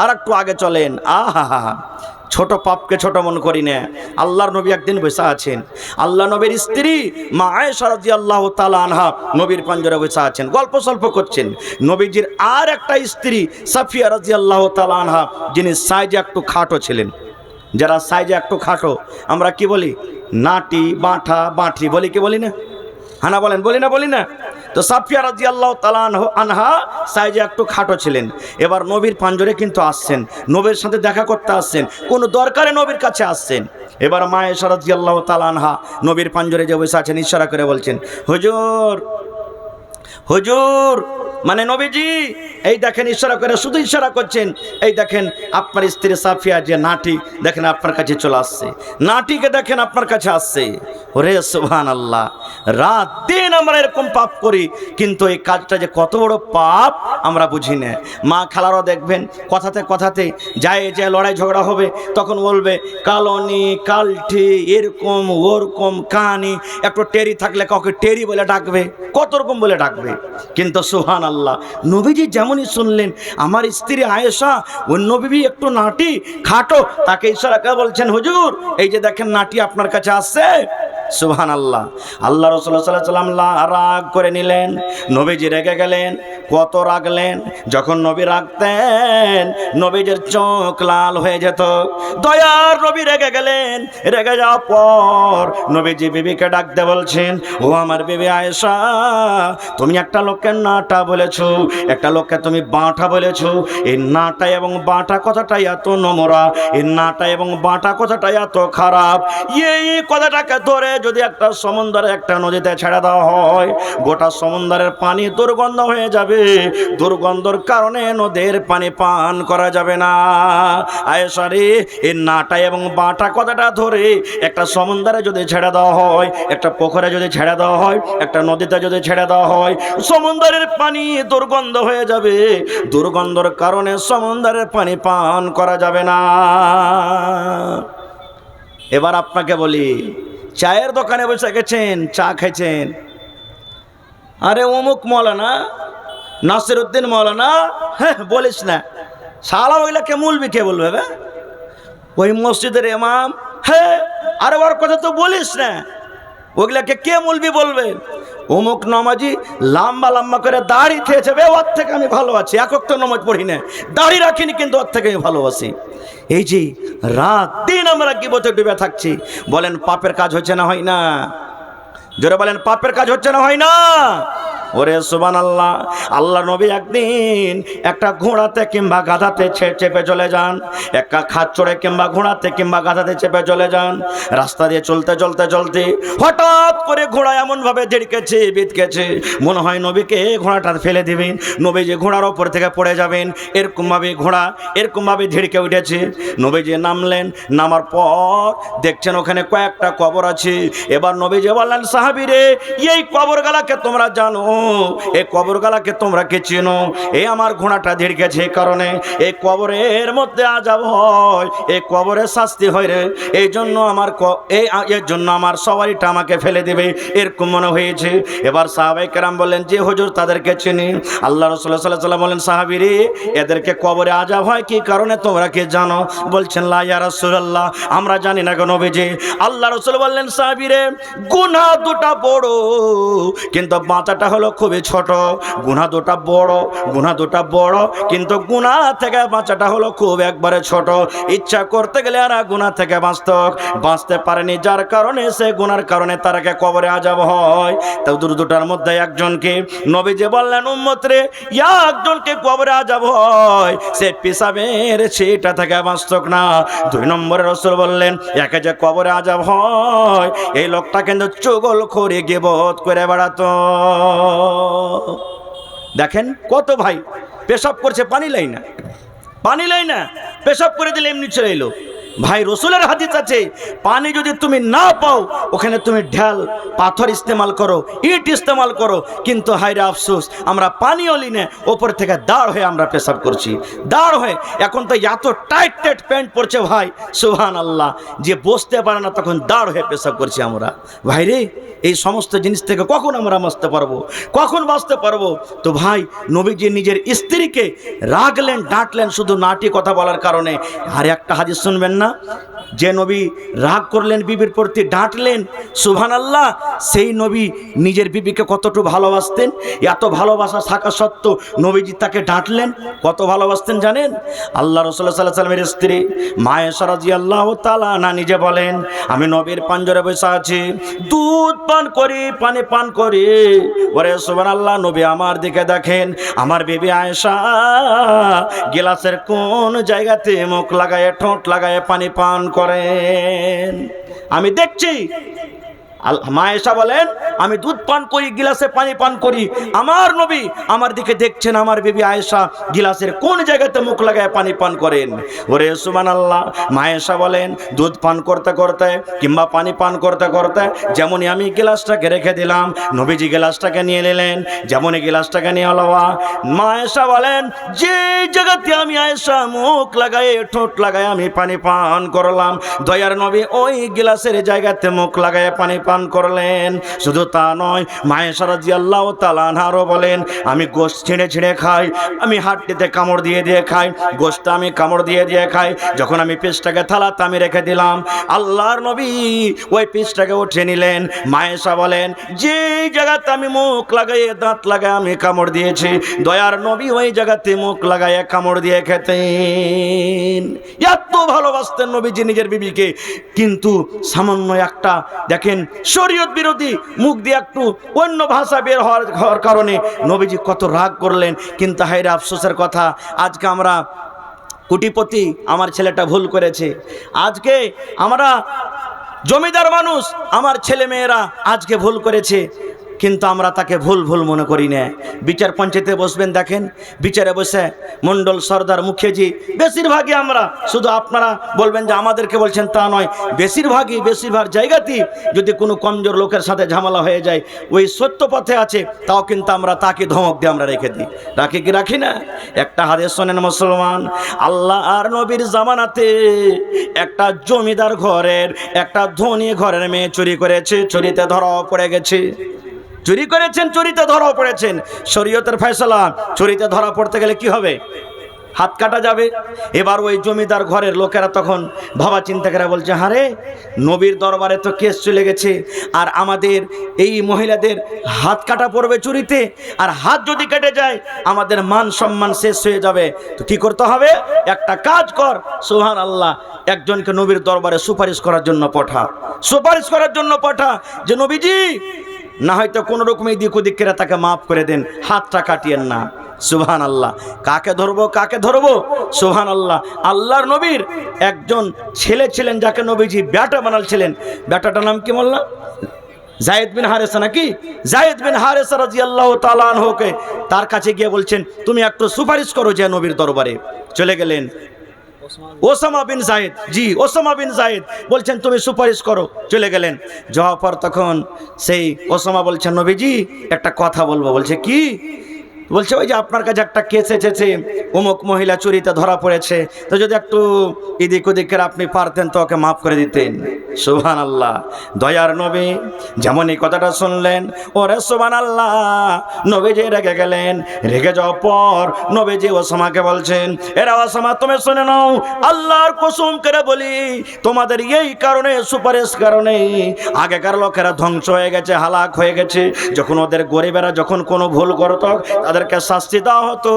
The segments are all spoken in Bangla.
আর একটু আগে চলেন। আহা, ছোট পাপকে ছোট মনে করি না। আল্লাহর নবী একদিন বসে আছেন, আল্লাহ নবীর স্ত্রী মা আয়েশা রাদিয়াল্লাহু তাআলা আনহা নবীর পাঞ্জরে বসে আছেন, গল্প সল্প করছেন। নবীজির আর একটা স্ত্রী সাফিয়া রাদিয়াল্লাহু তাআলা আনহা, যিনি সাইজে একটু খাটো ছিলেন। যারা সাইজে একটু খাটো আমরা কি বলি? নাটি, বাঁঠা, বাঁঠি বলি কি বলি না? হানা বলেন, বলি না? বলি না? তো সাফিয়া রাদিয়াল্লাহু তাআলা আনহা সাইজে একটু খাটো ছিলেন। এবার নবীর পাঞ্জরে কিন্তু আসছেন, নবীর সাথে দেখা করতে আসছেন, কোনো দরকারে নবীর কাছে আসছেন। এবার মা আয়েশা রাদিয়াল্লাহু তাআলা আনহা নবীর পাঞ্জরে যে বসে আছেন, ইশারা করে বলছেন, হুজুর, হুজুর, মানে নবীজি, এই দেখেন, ইশারা করে, শুধু ইশারা করছেন, এই দেখেন আপনার স্ত্রী সাফিয়া যে নাটি, দেখেন আপনার কাছে চলে আসছে, নাটিকে দেখেন আপনার কাছে আসছে। ওরে সুবহানাল্লাহ, রাত দিন আমরা এরকম পাপ করি, কিন্তু এই কাজটা যে কত বড় পাপ আমরা বুঝি না। মা খালারও দেখবেন কথাতে কথাতে যায় যে লড়াই ঝগড়া হবে, তখন বলবে কালনি, কালটি, এরকম ওরকম কানি, একটু টেরি থাকলে কাউকে টেরি বলে ডাকবে, কত রকম বলে ডাকবে। কিন্তু সুবহানাল্লাহ, নবীজি যেমনই শুনলেন আমার স্ত্রী আয়েশা, ওই নবী একটু নাটি খাটো, তাকে ইশারা করে বলছেন, হুজুর, এই যে দেখেন নাটি আপনার কাছে আসছে। সুবহানাল্লাহ, আল্লাহ রাসূলুল্লাহ সাল্লাল্লাহু আলাইহি ওয়াসাল্লাম রাগ করে নিলেন, নবীজি রেগে গেলেন। কত রাগলেন, যখন নবী রাগতেন নবীজির চোখ লাল হয়ে যেত। দয়ার নবী রেগে গেলেন, রেগে যাওয়ার পর নবীজি বিবিকে ডাকতে বলছেন, ও আমার বিবি আয়েশা, তুমি একটা লোককে নাটা বলেছো, একটা লোককে তুমি বাঁটা বলেছো। এই নাটা এবং বাঁটা কথাটাই এত নোংরা, এই নাটা এবং বাঁটা কথাটাই এত খারাপ। এই কথাটাকে ধরে যদি একটা সমুদ্রে, একটা নদীতে ছেড়ে দেওয়া হয়, গোটা সমুদ্রের পানি দুর্গন্ধ হয়ে যাবে। দুর্গন্ধর কারণে নদীর পানি পান করা যাবে না। আয়েশা রে, এই নাটা এবং বাঁটা কথাটা ধরে একটা সমুদ্রে যদি ছেড়ে দেওয়া হয়, একটা পুকুরে যদি ছেড়ে দেওয়া হয়, একটা নদীতে যদি ছেড়ে দেওয়া হয়, সমুদ্রের পানি দুর্গন্ধ হয়ে যাবে। দুর্গন্ধর কারণে সমুদ্রের পানি পান করা যাবে না। এবার আপনাকে বলি, চায়ের দোকানে বসে গেছেন, চা খেয়েছেন, আরে অমুক মৌলানা, নাসিরউদ্দিন মৌলানা, হ্যাঁ বলিস না, শালা ওইগুলাকে মুলবি কে বলবে? ওই মসজিদের ইমাম, হ্যাঁ, আরে ওর কথা তো বলিস না, ওগুলাকে কে মুলবি বলবে? অমুক নামাজি লম্বা লম্বা করে দাড়ি খেয়েছে, ওর থেকে আমি ভালো আছি, একক তো নামাজ পড়ি না, দাড়ি রাখিনি, কিন্তু ওর থেকে আমি ভালোবাসি। এই যে রাত দিন আমরা গীবতে ডুবে থাকছি, বলেন পাপের কাজ হচ্ছে না হয় না? জোরে বলেন, পাপের কাজ হচ্ছে না হয় না? ওরে সুবহানাল্লাহ, আল্লাহ নবী একদিন একটা ঘোড়াতে কিংবা গাধাতে চেপে চলে যান, একটা খাচ্চড়ে কিংবা ঘোড়াতে কিংবা গাধাতে চেপে চলে যান। রাস্তা দিয়ে চলতে চলতে চলতে হঠাৎ করে ঘোড়া এমনভাবে ঝিড়কেছে, বিঁধকেছে, মনে হয় নবীকে ঘোড়াটা ফেলে দিবেন, নবী যে ঘোড়ার ওপর থেকে পড়ে যাবেন, এরকমভাবে ঘোড়া এরকমভাবে ঝিড়কে উঠেছে। নবীজি নামলেন, নামার পর দেখছেন ওখানে কয়েকটা কবর আছে। এবার নবীজি বললেন, সাহাবীরে, এই কবরগুলোকে তোমরা জানো? এই কবরগুলোকে তোমরা কে চেনো? এই আমার ঘোড়াটা ঝিড়কেছে কারণে এই কবরের মধ্যে আযাব হয়, এই কবরের শাস্তি হয় রে, এই জন্য আমার এর জন্য আমার সওয়ারিটা আমাকে ফেলে দেবে, এরকম মনে হয়েছে। এবার সাহাবায়ে কেরাম বললেন, যে হুজুর তাদেরকে চিনি। আল্লাহ রাসূল সাল্লাল্লাহু আলাইহি ওয়াসাল্লাম বলেন, সাহাবীরে, এদেরকে কবরে আযাব হয় কি কারণে তোমরা কি জানো? বলছেন, লা ইয়া রাসূলুল্লাহ, আমরা জানি না গো নবীজি। আল্লাহ রাসূল বললেন, সাহাবীরে, গুনাহ দুটো বড়, কিন্তু বাঁচাটা হলো খুবই ছোট। গুনাহ দুটো বড়, গুনাহ দুটো বড়, কিন্তু গুনাহ থেকে বাঁচাটা হলো খুব একবারে ছোট। ইচ্ছা করতে গেলে আর গুনাহ থেকে বাঁচতে পারেনি, যার কারণে সে গুনার কারণে তারাকে কবরে আযাব হয়। তো দুটার মধ্যে একজনকে নবীজি বললেন, উম্মত রে, একজনকে কবরে আযাব হয়, সে পিসাবের সেটা থেকে বাঁচতক না। 2 নম্বরে রাসূল বললেন, একে যে কবরে আযাব হয়, এই লোকটা কিন্তু চুগলখড়ি গীবত করে বেড়াতো। দেখেন কত ভাই পেশাব করছে, পানি লাই না, পানি লাই না, পেশাব করে দিলে এমনি চলে এলো। ভাই রসুলের হাদিস আছে, পানি যদি তুমি না পাও ওখানে তুমি ঢাল পাথর ইস্তেমাল করো, ইট ইস্তেমাল করো, কিন্তু হায়রে আফসোস আমরা পানিও লিনে ওপর থেকে দাঁড় হয়ে আমরা পেশাব করছি, দাঁড় হয়ে। এখন তো এত টাইট টাইট প্যান্ট পরছে ভাই, সুবহানাল্লাহ, যে বসতে পারে না তখন দাঁড় হয়ে পেশাব করছি আমরা। ভাই রে, এই সমস্ত জিনিস থেকে কখন আমরা বাঁচতে পারবো, কখন বাঁচতে পারবো? তো ভাই নবীজি নিজের স্ত্রীকে রাগলেন, ডাঁটলেন শুধু নাটি কথা বলার কারণে। আর একটা হাদিস শুনবেন না, যে নবী রাগ করলেন বিবির প্রতি, ডাঁটলেন, সুবহানাল্লাহ, সেই নবী নিজের বিবিকে কতটুকু ভালোবাসতেন। এত ভালোবাসা থাকা সত্ত্বেও নবীজি তাকে ডাঁটলেন, কত ভালোবাসতেন জানেন? আল্লাহ রাসূল সাল্লাল্লাহু আলাইহি ওয়াসাল্লামের স্ত্রী মা আয়েশা রাদিয়াল্লাহু তাআলা আনহা নিজে বলেন, আমি নবীর পাঞ্জরে বসে আছি, দুধ পান করি, পানি পান করি, ওরে সুবহানাল্লাহ, নবী আমার দিকে দেখেন, আমার বিবি আয়েশা গিলাসের কোন জায়গাতে মুখ লাগায়, ঠোঁট লাগায় পানি পান করেন, আমি দেখছি। মা আয়েশা বলেন, আমি দুধ পান করি, গিলাসে পানি পান করি, আমার নবী আমার দিকে দেখছেন, আমার বিবি আয়েশা গিলাসের কোন জায়গাতে মুখ লাগায় পানি পান করেন। ওরে সুবহানাল্লাহ, মা আয়েশা বলেন, দুধ পান করতে করতে কিংবা পানি পান করতে করতে যেমনই আমি গিলাসটাকে রেখে দিলাম, নবীজি গিলাসটাকে নিয়ে নিলেন, যেমনই গিলাসটাকে নিয়ে লওয়া, মা আয়েশা বলেন, যে জায়গাতে আমি আয়েশা মুখ লাগায়, ঠোঁট লাগায় আমি পানি পান করলাম, দয়ার নবী ওই গিলাসের জায়গাতে মুখ লাগায় পানি পান করলেন। শুধু তা নয়, মা আয়েশা রাদিয়াল্লাহু তাআলা আনহাও বলেন, আমি গোশত ছিঁড়ে ছিঁড়ে খাই, আমি হাড্ডিতে কামড় দিয়ে দিয়ে খাই, গোশত আমি কামড় দিয়ে দিয়ে খাই, যখন আমি পিসটাকে থালাতে আমি রেখে দিলাম, আল্লাহর নবী ওই পিসটাকে উঠে নিলেন। মা আয়েশা বলেন, যে জায়গাতে আমি মুখ লাগাই, দাঁত লাগাই আমি কামড় দিয়েছি, দয়ার নবী ওই জায়গাতে মুখ লাগাই কামড় দিয়ে খেতেন। এত ভালোবাসতেন নবীজি নিজের বিবিকে। কিন্তু সামান্য একটা দেখেন শরীয়ত বিরোধী মুখ দিয়ে একটু অন্য ভাষা বের হওয়ার কারণে নবীজি কত রাগ করলেন। কিন্তু হায়রে আফসোসের কথা, আজকে আমরা কোটিপতি, আমার ছেলেটা ভুল করেছে, আজকে আমরা জমিদার মানুষ, আমার ছেলে মেয়েরা আজকে ভুল করেছে, কিন্তু আমরা তাকে ভুল ভুল মনে করি না। বিচার পঞ্চায়েতে বসবেন, দেখেন বিচারে বসে মণ্ডল, সর্দার, মুখিয়াজি, বেশিরভাগই আমরা, শুধু আপনারা বলবেন যে আমাদেরকে বলছেন তা নয়, বেশিরভাগ জায়গাতেই যদি কোনো কমজোর লোকের সাথে ঝামেলা হয়ে যায়, ওই সত্য পথে আছে তাও কিন্তু আমরা তাকে ধমক দিয়ে আমরা রেখে দিই, রাখি কি রাখি না? একটা হাদিস শোনেন মুসলমান, আল্লাহ আর নবীর জামানাতে একটা জমিদার ঘরের, একটা ধনী ঘরের মেয়ে চুরি করেছে, চুরিতে ধরা পড়ে গেছে, চুরি করেছেন, চুরিতে ধরা পড়েছেন। শরীয়তের ফয়সালা, চুরিতে ধরা পড়তে গেলে কি হবে? হাত কাটা যাবে। এবার ওই জমিদার ঘরের লোকেরা তখন ভাবা চিন্তা করে বলছে, হারে নবীর দরবারে তো কেস চলে গেছে, আর আমাদের এই মহিলাদের হাত কাটা পড়বে চুরিতে, আর হাত যদি কেটে যায় আমাদের মান সম্মান শেষ হয়ে যাবে। তো কি করতে হবে? একটা কাজ কর, সুবহানাল্লাহ, একজনকে নবীর দরবারে সুপারিশ করার জন্য পাঠা, সুপারিশ করার জন্য পাঠা, যে নবীজি না হয়তো কোনো রকমের দিক ওদিক করে তাকে মাফ করে দেন, হাতটা কাটিয়েন না। সুবহানাল্লাহ, কাকে ধরবো, কাকে ধরবো? সুবহানাল্লাহ, আল্লাহর নবীর একজন ছেলে ছিলেন যাকে নবীজি বেটা বানালছিলেন, বেটাটার নাম কি বললাম? যায়েদ বিন হারেসা, নাকি? যায়েদ বিন হারেসা রাদিয়াল্লাহু তাআলা আনহুকে তার কাছে গিয়ে বলছেন, তুমি একটু সুপারিশ করো যে নবীর দরবারে। চলে গেলেন ওসামা বিন যায়েদ, জি ওসামা বিন যায়েদ বলছেন তুমি সুপারিশ করো। চলে গেলেন, যাওয়ার পর তখন সেই ওসামা বলছেন, নবীজি একটা কথা বলবো। বলছে কি? বলছে ওই যে আপনার কাছে একটা কেস এসেছে, অমুক মহিলা চুরিতে ধরা পড়েছে, তো যদি একটু এদিক ওদিকের আপনি পারতেন তো ওকে মাফ করে দিতেন। সুবহানাল্লাহ, দয়ার নবী যেমন এই কথাটা শুনলেন, ওরে সুবহানাল্লাহ, নবীজি রেগে গেলেন। রেগে যাওয়ার পর নবীজি ওসামাকে বলছেন, এরা ওসামা তুমি শুনে নাও, আল্লাহর কসম করে বলি, তোমাদের এই কারণে, সুপারিশ কারণে আগেকার লোকেরা ধ্বংস হয়ে গেছে, হালাক হয়ে গেছে। যখন ওদের গরিবেরা যখন কোনো ভুল করত তাদেরকে শাস্তি দেওয়া হতো,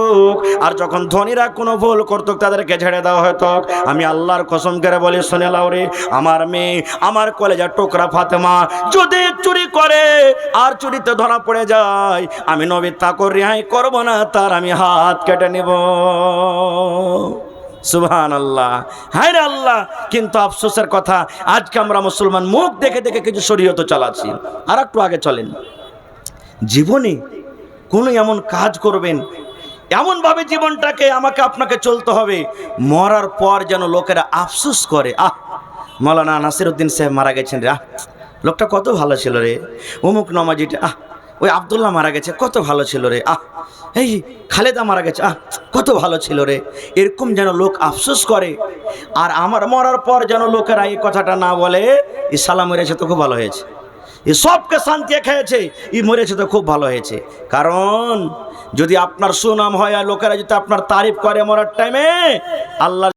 আর যখন ধনীরা কোনো ভুল করত তাদেরকে ছেড়ে দেওয়া হতো। আমি আল্লাহর কসম করে বলি, শুনে লাও রে, আমার মেয়ে, আমার কলেজার টুকরা ফাতেমা যদি চুরি করে আর চুরিতে ধরা পড়ে যায়, আমি নবী তাকে রেহাই করব না, তার আমি হাত কেটে নেব। সুবহানাল্লাহ, হায় রে আল্লাহ। কিন্তু আফসোসের কথা, আজকে আমরা মুসলমান মুখ দেখে দেখে কিছু শরীয়ত চালাচ্ছি। আর একটু আগে চলেন, জীবনে কোনো এমন কাজ করবেন, এমনভাবে জীবনটাকে আমাকে আপনাকে চলতে হবে, মরার পর যেন লোকেরা আফসোস করে, মাওলানা নাসিরউদ্দিন সাহেব মারা গেছেন রে, লোকটা কত ভালো ছিল রে, অমুক নমাজিটা, ওই আব্দুল্লাহ মারা গেছে, কত ভালো ছিল রে, এই খালেদা মারা গেছে, কত ভালো ছিল রে। এরকম যেন লোক আফসোস করে। আর আমার মরার পর যেন লোকেরা এই কথাটা না বলে, ই সালাম মরেছে তো খুব ভালো হয়েছে, ই সবকে শান্তি খেয়েছে, ই মরেছে তো খুব ভালো হয়েছে। কারণ যদি আপনার সুনাম হয় আর লোকেরা যদি আপনার তারিফ করে মরার টাইমে, আল্লাহ